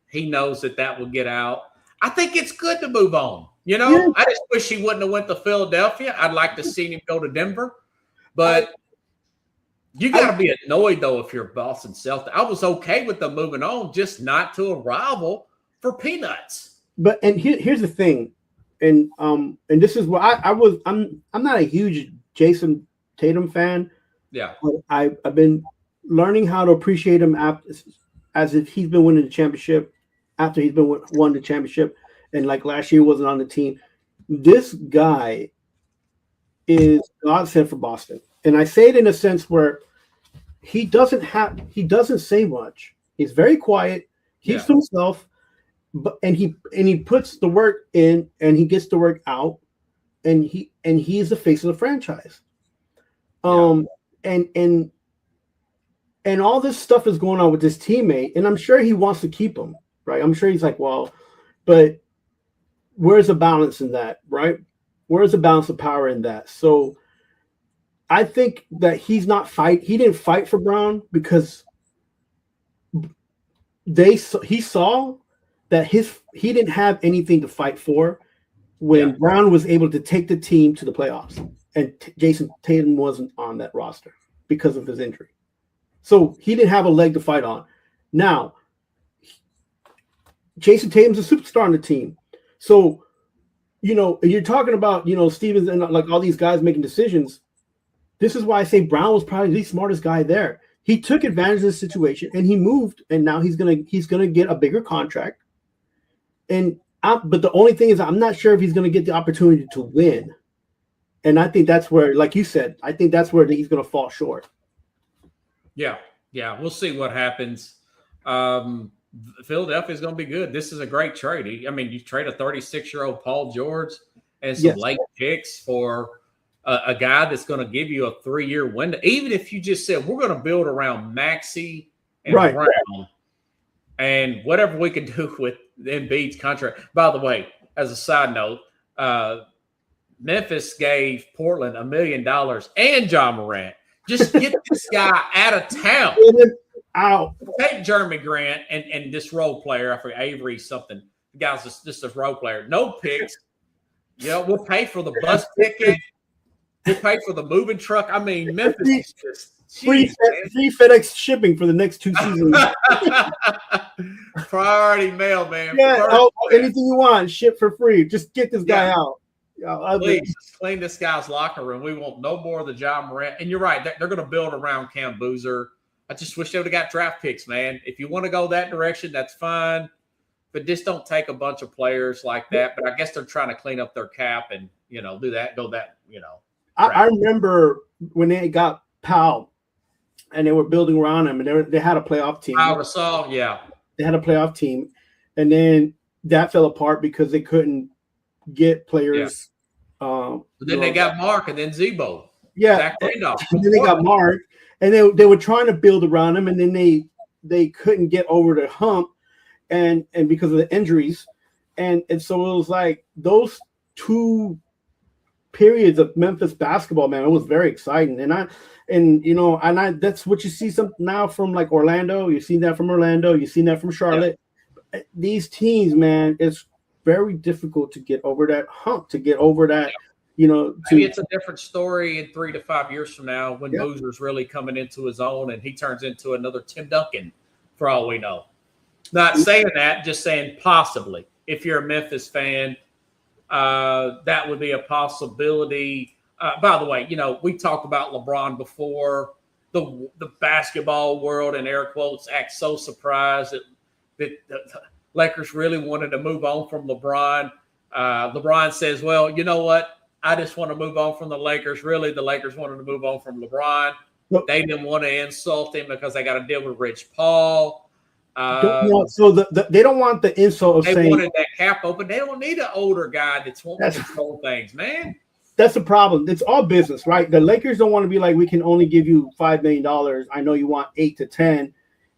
He knows that will get out. I think it's good to move on. I just wish he wouldn't have went to Philadelphia. I'd like to see him go to Denver. But You got to be annoyed, though, if you're Boston Celtics. I was okay with them moving on, just not to a rival for peanuts. But here's the thing, and this is what I'm not a huge Jason Tatum fan. Yeah, but I've been learning how to appreciate him as if he's been winning the championship after he's been won the championship, and like last year wasn't on the team. This guy is godsend for Boston, and I say it in a sense where he doesn't say much. He's very quiet. Keeps to himself. And he puts the work in and he gets the work out, and he's the face of the franchise. And all this stuff is going on with this teammate, and I'm sure he wants to keep him, right? I'm sure he's like, well, but where's the balance in that, right? Where's the balance of power in that? So I think that he didn't fight for Brown because he saw that he didn't have anything to fight for when Brown was able to take the team to the playoffs, and Jason Tatum wasn't on that roster because of his injury. So he didn't have a leg to fight on. Now, Jason Tatum's a superstar on the team. So, you're talking about, Stevens and like all these guys making decisions. This is why I say Brown was probably the smartest guy there. He took advantage of the situation and he moved, and now he's gonna get a bigger contract. But the only thing is, I'm not sure if he's going to get the opportunity to win. And I think that's where, like you said, I think that's where he's going to fall short. Yeah. We'll see what happens. Philadelphia is going to be good. This is a great trade. You trade a 36-year-old Paul George and some late picks for a guy that's going to give you a 3-year window. Even if you just said, we're going to build around Maxey and Brown. And whatever we can do with Embiid's contract. By the way, as a side note, Memphis gave Portland $1 million and John Morant. Just get this guy out of town. Out. Take Jeremy Grant and this role player. I forget, Avery something. The guy's just a role player. No picks. We'll pay for the bus ticket. We'll pay for the moving truck. Memphis is just free FedEx shipping for the next 2 seasons. Priority mail, man. Anything you want, ship for free. Just get this guy out. Please clean this guy's locker room. We want no more of the John Morant. And you're right, they're going to build around Cam Boozer. I just wish they would have got draft picks, man. If you want to go that direction, that's fine. But just don't take a bunch of players like that. But I guess they're trying to clean up their cap and, do that, go that, I remember when they got Powell and they were building around him, and they had a playoff team. Powell Gasol, yeah. They had a playoff team. And then that fell apart because they couldn't get players. But then they got Mark and then Zebo. Yeah. Zach Randolph. And then they got Mark. And they were trying to build around him, and then they couldn't get over the hump and because of the injuries. And so it was like those 2 periods of Memphis basketball, man, it was very exciting. And that's what you see now from like Orlando. You've seen that from Orlando. You've seen that from Charlotte. Yeah. These teams, man, it's very difficult to get over that hump, to get over that, Maybe it's a different story in 3 to 5 years from now when Boozer's really coming into his own and he turns into another Tim Duncan, for all we know. Not saying that, just saying possibly. If you're a Memphis fan, that would be a possibility. By the way, we talked about LeBron before. The basketball world, and air quotes, act so surprised that the Lakers really wanted to move on from LeBron. LeBron says, well, you know what? I just want to move on from the Lakers. Really, the Lakers wanted to move on from LeBron. They didn't want to insult him because they got to deal with Rich Paul. So they don't want the insult of saying they wanted that cap open. They don't need an older guy that's wanting to control things, man. That's the problem. It's all business, right? The Lakers don't want to be like, we can only give you $5 million. I know you want 8 to 10.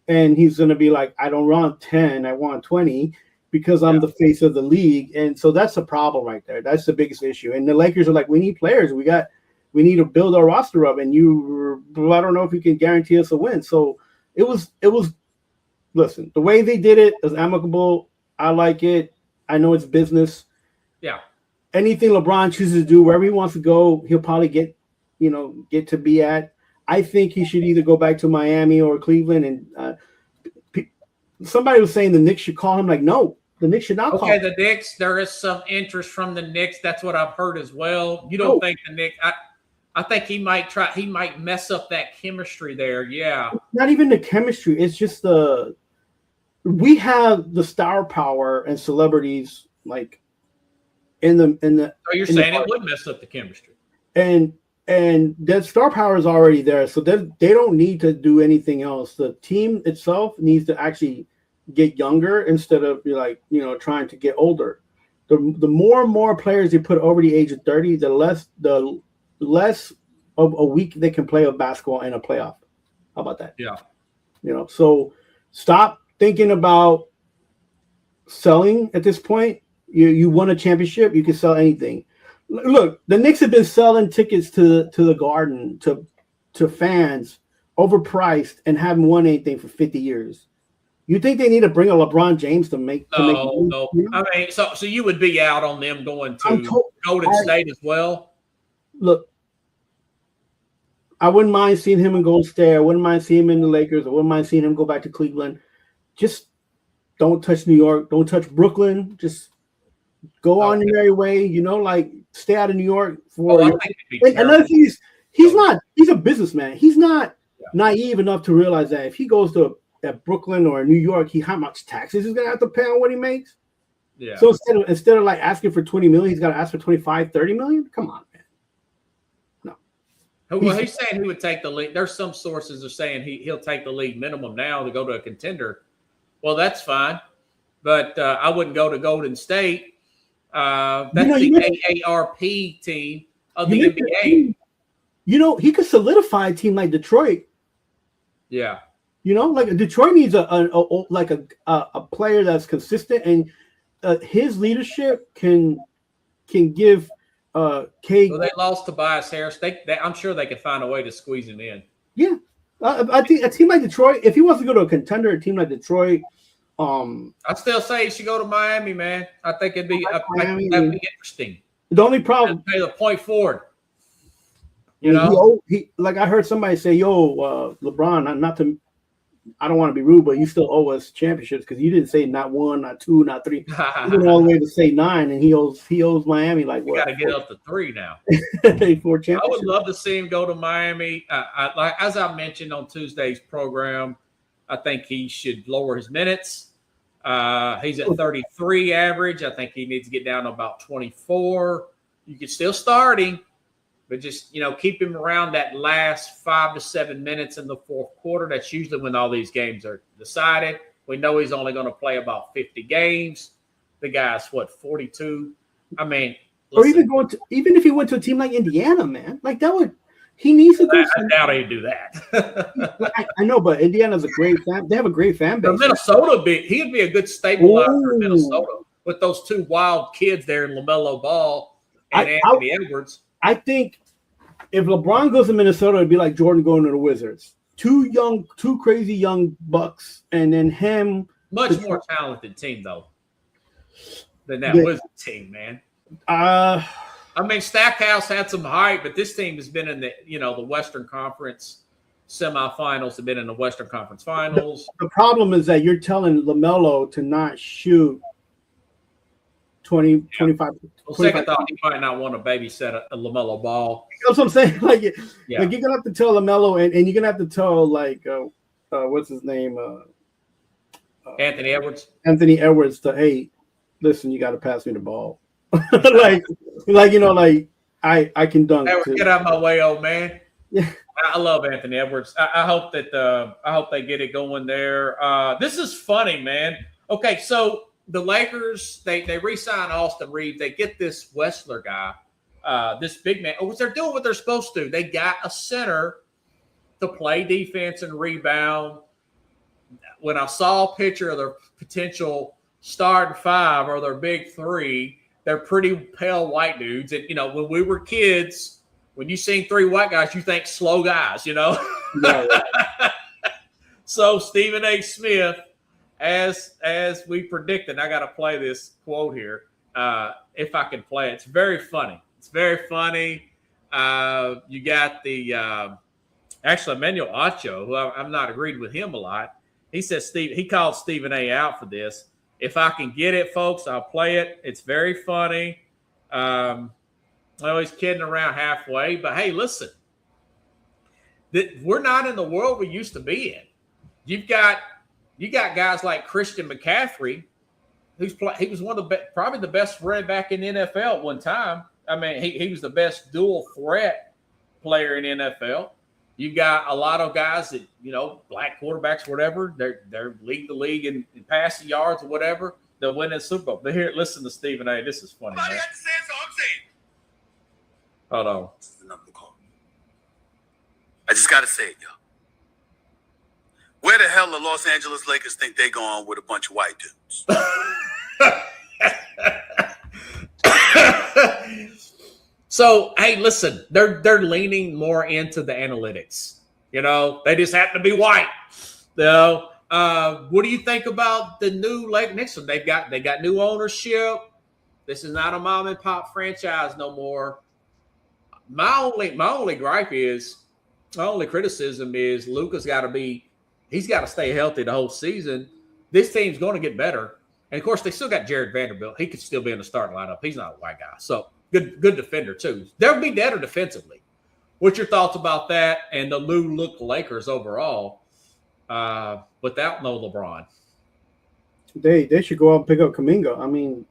And he's going to be like, I don't want 10. I want 20 because I'm the face of the league. And so that's the problem right there. That's the biggest issue. And the Lakers are like, we need players. We need to build our roster up. And I don't know if you can guarantee us a win. So it was, listen, the way they did it was amicable. I like it. I know it's business. Yeah. Anything LeBron chooses to do, wherever he wants to go, he'll probably get to be at. I think he should either go back to Miami or Cleveland. And somebody was saying the Knicks should call him. Like, no, the Knicks should not call him. The Knicks, there is some interest from the Knicks. That's what I've heard as well. You don't think the Knicks I think he might mess up that chemistry there. Yeah. Not even the chemistry. It's just we have the star power and celebrities like in the. So you're saying it would mess up the chemistry. And that star power is already there, so they don't need to do anything else. The team itself needs to actually get younger instead of trying to get older. The more and more players they put over the age of 30, the less of a week they can play of basketball in a playoff. How about that? Yeah. So stop thinking about selling at this point. You won a championship, you can sell anything. Look, the Knicks have been selling tickets to the Garden to fans overpriced and haven't won anything for 50 years. You think they need to bring a LeBron James to make? No. I mean, so you would be out on them going to Golden State as well? Look, I wouldn't mind seeing him in Golden State. I wouldn't mind seeing him in the Lakers. I wouldn't mind seeing him go back to Cleveland. Just don't touch New York. Don't touch Brooklyn. Just go on your merry way. Stay out of New York for. Another thing is, he's a businessman. He's not naive enough to realize that if he goes to Brooklyn or New York, how much taxes he's gonna have to pay on what he makes. Yeah. So instead of like asking for 20 million, he's got to ask for 25, 30 million. Come on, man. No. Well, he's saying he would take the league. There's some sources are saying he'll take the league minimum now to go to a contender. Well, that's fine, but I wouldn't go to Golden State. That's the AARP team of the NBA. He could solidify a team like Detroit. Yeah. Like Detroit needs a player that's consistent, and his leadership can give K. Well, they lost Tobias Harris. I'm sure they could find a way to squeeze him in. Yeah, I think a team like Detroit, if he wants to go to a contender, a team like Detroit. I still say he should go to Miami, man. I think that'd be interesting. The only problem, play the point forward. Like I heard somebody say, "Yo, LeBron, I don't want to be rude, but you still owe us championships because you didn't say not 1, not 2, not 3. You went all the way to say 9, and he owes Miami like what? You got to get up to 3 now. 4 championships. I would love to see him go to Miami. As I mentioned on Tuesday's program, I think he should lower his minutes. He's at 33 average. I think he needs to get down to about 24. You can still start him, but just, keep him around that last 5 to 7 minutes in the fourth quarter. That's usually when all these games are decided. We know he's only going to play about 50 games. The guy's 42. I mean, listen, or even if he went to a team like Indiana, man, like that would. He needs to. I doubt he'd do that. I know, but Indiana's a great fan. They have a great fan base. Minnesota, he'd be a good stabilizer in Minnesota with those 2 wild kids there in LaMelo Ball and Anthony Edwards. I think if LeBron goes to Minnesota, it'd be like Jordan going to the Wizards. 2 crazy young bucks, and then him. Much more talented team though than that Wizards team, man. I mean, Stackhouse had some hype, but this team has been in the Western Conference semifinals. Have been in the Western Conference Finals. The problem is that you're telling LaMelo to not shoot 20, 25. Well, second thought, he might not want to babysit a LaMelo Ball. That's what I'm saying. Like you're gonna have to tell LaMelo, and you're gonna have to tell what's his name, Anthony Edwards. Anthony Edwards to, hey, listen, you got to pass me the ball. I can dunk. Get out of my way, old man. Yeah. I love Anthony Edwards. I hope they get it going there. This is funny, man. Okay, so the Lakers, they re-sign Austin Reeves. They get this Wessler guy, this big man. They're doing what they're supposed to. They got a center to play defense and rebound. When I saw a picture of their potential starting 5 or their big 3, they're pretty pale white dudes. And, when we were kids, when you seen 3 white guys, you think slow guys, Yeah. So Stephen A. Smith, as we predicted, I got to play this quote here. If I can play it. It's very funny. You got the actually Emmanuel Acho, who I'm not agreed with him a lot. He says he called Stephen A. out for this. If I can get it, folks, I'll play it. It's very funny. Well, he's kidding around halfway, but hey, listen, we're not in the world we used to be in. You got guys like Christian McCaffrey, he was one of probably the best running back in the NFL at one time. I mean, he was the best dual threat player in the NFL. You've got a lot of guys that, black quarterbacks, whatever, they're lead the league in passing yards or whatever. They'll win the Super Bowl. But here, listen to Stephen A. This is funny. Somebody had to say it, so I'm saying. Hold on. This is the number to call. I just got to say it, yo. Where the hell the Los Angeles Lakers think they going with a bunch of white dudes? So, hey, listen, they're leaning more into the analytics. They just happen to be white. What do you think about the new Lake Nixon? They got new ownership. This is not a mom and pop franchise no more. My only gripe is, my only criticism is Luka's he's got to stay healthy the whole season. This team's going to get better. And, of course, they still got Jared Vanderbilt. He could still be in the starting lineup. He's not a white guy. So, good defender, too. They'll be better defensively. What's your thoughts about that and the new look Lakers overall without no LeBron? They should go out and pick up Kuminga. I mean,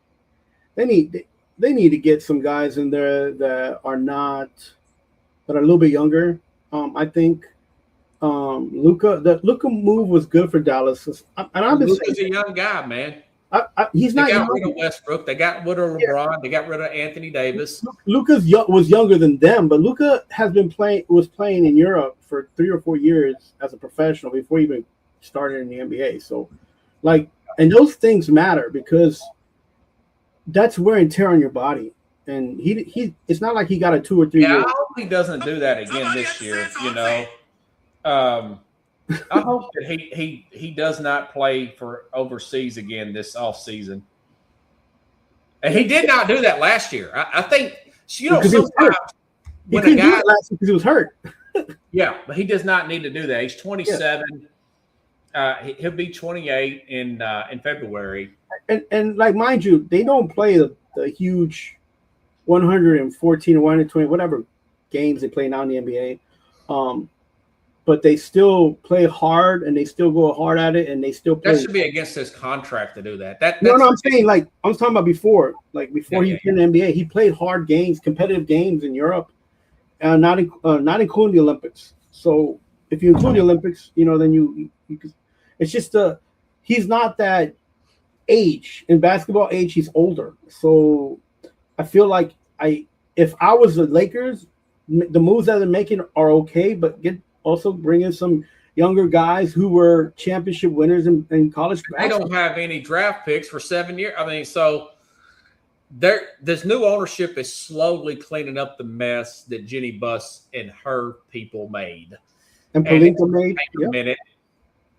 they need to get some guys in there that are a little bit younger. I think the Luka move was good for Dallas. And I've been Luka's a young guy, man. He's not. They got rid of Westbrook. They got rid of LeBron. Yeah. They got rid of Anthony Davis. Luka was younger than them, but Luka was playing in Europe for 3 or 4 years as a professional before he even started in the NBA. So, and those things matter because that's wear and tear on your body. And he it's not like he got a 2 or 3 years. I hope he doesn't do that again this year. I hope that he does not play for overseas again this offseason. And he did not do that last year. I think sometimes when a guy last year because he was hurt. Yeah, but he does not need to do that. He's 27. Yeah. He'll be 28 in February. And mind you, they don't play the huge 114 or 120 whatever games they play now in the NBA. But they still play hard and they still go hard at it and they still play. That should be against his contract to do that. No, I'm saying I was talking about before. He came in the NBA, he played hard games, competitive games in Europe, not including the Olympics. So if you include the Olympics, then you could. It's just he's not that age in basketball age. He's older, so I feel like if I was the Lakers, the moves that they're making are okay, but also bring in some younger guys who were championship winners in college basketball. They don't have any draft picks for 7 years. I mean, so this new ownership is slowly cleaning up the mess that Jenny Buss and her people made. And Pelinka made. A minute.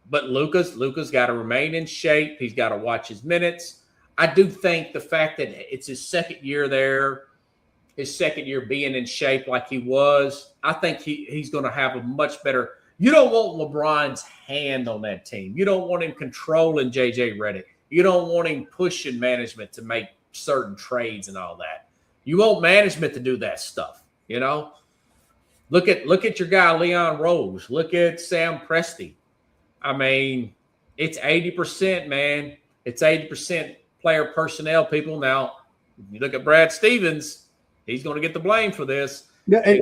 But Luka's got to remain in shape. He's got to watch his minutes. I do think the fact that it's his second year there, his second year being in shape like he was, I think he's going to have a much better – you don't want LeBron's hand on that team. You don't want him controlling J.J. Redick. You don't want him pushing management to make certain trades and all that. You want management to do that stuff, Look at your guy, Leon Rose. Look at Sam Presti. I mean, it's 80%, man. It's 80% player personnel people. Now, you look at Brad Stevens – he's going to get the blame for this. Yeah, and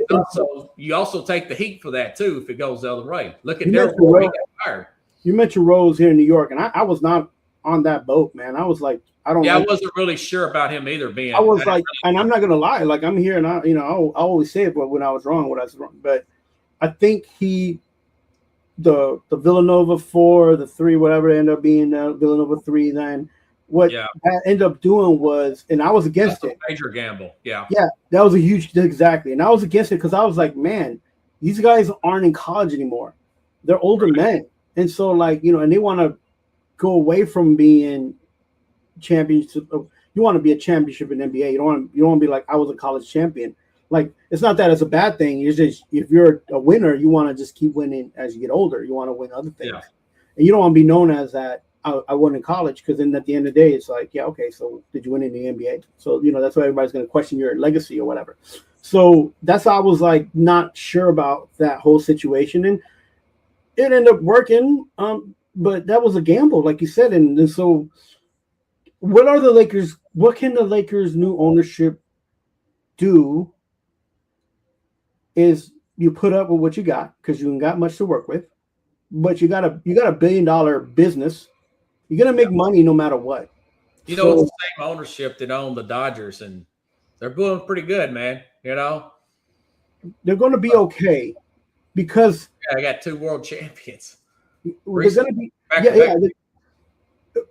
you also take the heat for that too if it goes the other way. Look at Derrick Rose. He got fired. You mentioned Rose here in New York, and I was not on that boat, man. I was like, I wasn't really sure about him either. And I'm not going to lie, I'm here, and I always say it, but when I was wrong, But I think the Villanova 4, the 3, whatever it ended up being, Villanova 3, then. What that ended up doing was, and I was against it. Major gamble. Yeah. Yeah, that was a huge, exactly. And I was against it because I was like, man, these guys aren't in college anymore. They're older men. And so, and they want to go away from being championship. You want to be a championship in NBA. You don't want to be like, I was a college champion. Like, it's not that it's a bad thing. It's just if you're a winner, you want to just keep winning as you get older. You want to win other things, and you don't want to be known as that. I won in college, because then at the end of the day, it's like, yeah, okay, so did you win in the NBA? So that's why everybody's going to question your legacy or whatever. So that's why I was like not sure about that whole situation, and it ended up working. But that was a gamble, like you said, and so what are the Lakers? What can the Lakers' new ownership do? Is you put up with what you got, because you ain't got much to work with, but you got a $1 billion business. You're gonna make money no matter what. It's the same ownership that owned the Dodgers, and they're doing pretty good, man. They're going to be okay, because I got 2 world champions. They're going to be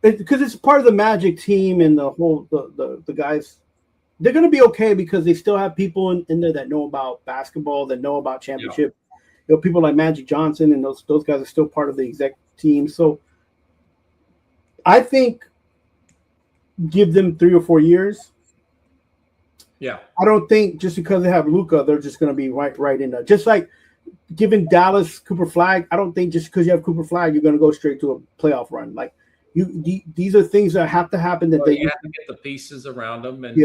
because it's part of the Magic team and the whole the guys. They're going to be okay because they still have people in there that know about basketball, that know about championship. People like Magic Johnson, and those guys are still part of the exec team. So I think give them 3 or 4 years. Yeah. I don't think just because they have Luka, they're just going to be right in there. Just like giving Dallas Cooper Flag, I don't think just because you have Cooper Flag, you're going to go straight to a playoff run. Like these are things that have to happen. That they have to get the pieces around them. And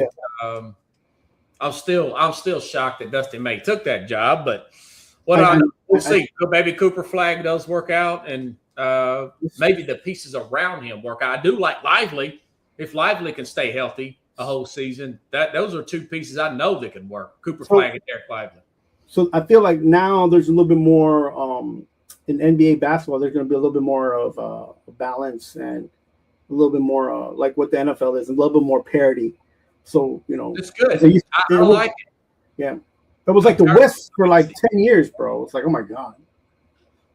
I'm still shocked that Dusty May took that job, but we'll see. Maybe Cooper Flag does work out, and maybe the pieces around him work out. I do like Lively. If Lively can stay healthy a whole season, those are 2 pieces I know that can work. Cooper Flag and Derek Lively. So I feel like now there's a little bit more in NBA basketball. There's going to be a little bit more of a balance and a little bit more like what the NFL is, a little bit more parity. So it's good. I like it. Yeah, it was like the West for like 10 years, bro. It's like, oh my god.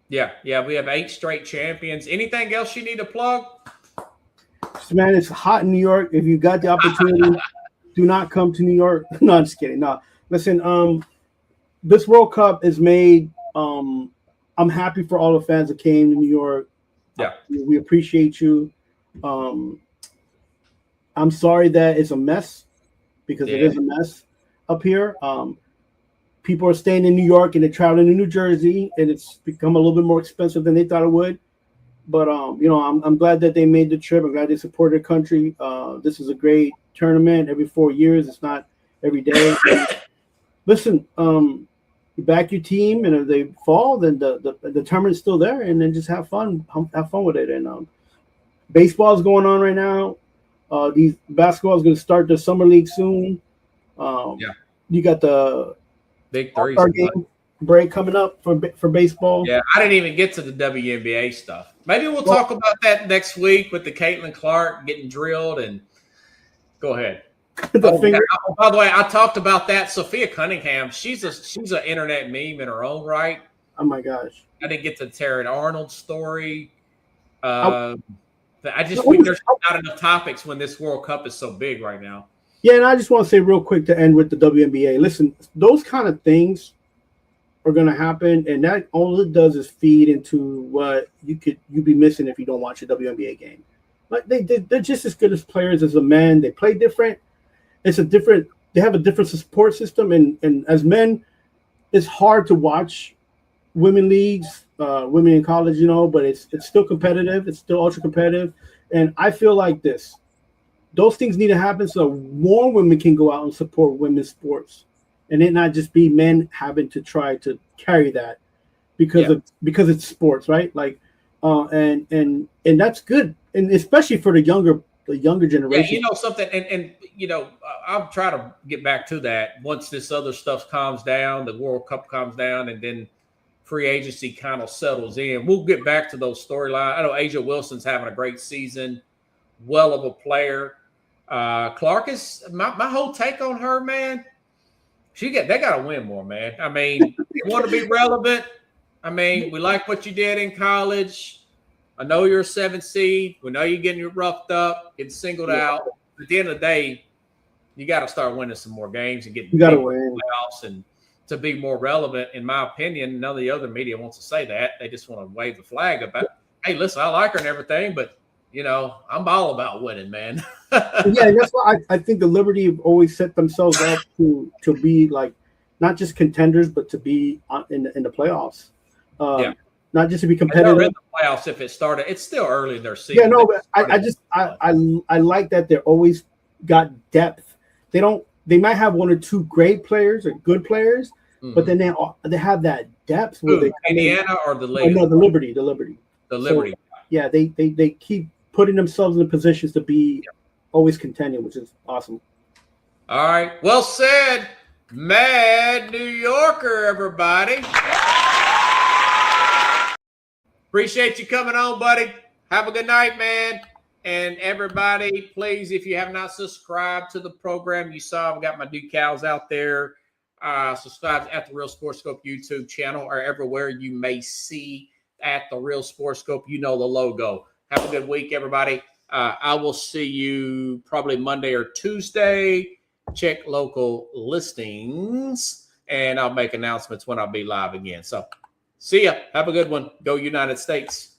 Yeah. We have 8 straight champions. Anything else you need to plug? Man, it's hot in New York. If you got the opportunity, do not come to New York. No, I'm just kidding. No, listen. This World Cup is made. I'm happy for all the fans that came to New York. Yeah, we appreciate you. I'm sorry that it's a mess, because it is a mess up here. People are staying in New York and they're traveling to New Jersey, and it's become a little bit more expensive than they thought it would. But I'm glad that they made the trip. I'm glad they supported their country. This is a great tournament every 4 years. It's not every day. Listen, you back your team, and if they fall, then the tournament's still there, and then just have fun with it. And baseball is going on right now. These basketball is going to start the summer league soon. You got the Big 3 game break coming up for baseball. Yeah, I didn't even get to the WNBA stuff. Maybe we'll talk about that next week with the Caitlin Clark getting drilled. And go ahead. By the way, I talked about that. Sophia Cunningham, she's an internet meme in her own right. Oh my gosh! I didn't get to Taryn Arnold's story. I just think there's not enough topics when this World Cup is so big right now. Yeah, and I just want to say real quick to end with the WNBA. Listen, those kind of things are going to happen, and that all it does is feed into what you'd be missing if you don't watch a WNBA game. Like they're just as good as players as the men. They play different. They have a different support system, and as men, it's hard to watch women leagues, women in college, but it's still competitive. It's still ultra competitive, and I feel like those things need to happen so more women can go out and support women's sports, and it not just be men having to try to carry that because it's sports, right? Like, and that's good, and especially for the younger generation. Yeah, something, and I'll try to get back to that once this other stuff calms down, the World Cup calms down, and then free agency kind of settles in. We'll get back to those storylines. I know Asia Wilson's having a great season, well of a player. Clark is my whole take on her, man. They got to win more, man. I mean, they want to be relevant. I mean, we like what you did in college. I know you're a 7 seed. We know you're getting roughed up, getting singled out. At the end of the day, you got to start winning some more games and get playoffs and to be more relevant. In my opinion, none of the other media wants to say that. They just want to wave the flag about, hey, listen, I like her and everything, but I'm all about winning, man. Yeah, that's why I think the Liberty have always set themselves up to be like not just contenders, but to be in the playoffs. Yeah. Not just to be And they're competitive. in the playoffs if it started. It's still early in their season. Yeah, no, but I like that they're always got depth. They might have one or two great players or good players, but then they have that depth where they Indiana or the Oh, Lakers? no, the Liberty. The Liberty. So, yeah, they keep putting themselves in positions to be always contending, which is awesome. All right. Well said, Mad New Yorker, everybody. Appreciate you coming on, buddy. Have a good night, man. And everybody, please, if you have not subscribed to the program, you saw I've got my decals out there. Subscribe at the Real Sports Scope YouTube channel or everywhere you may see at the Real Sports Scope. You know the logo. Have a good week, everybody. I will see you probably Monday or Tuesday. Check local listings, and I'll make announcements when I'll be live again. So see ya. Have a good one. Go United States.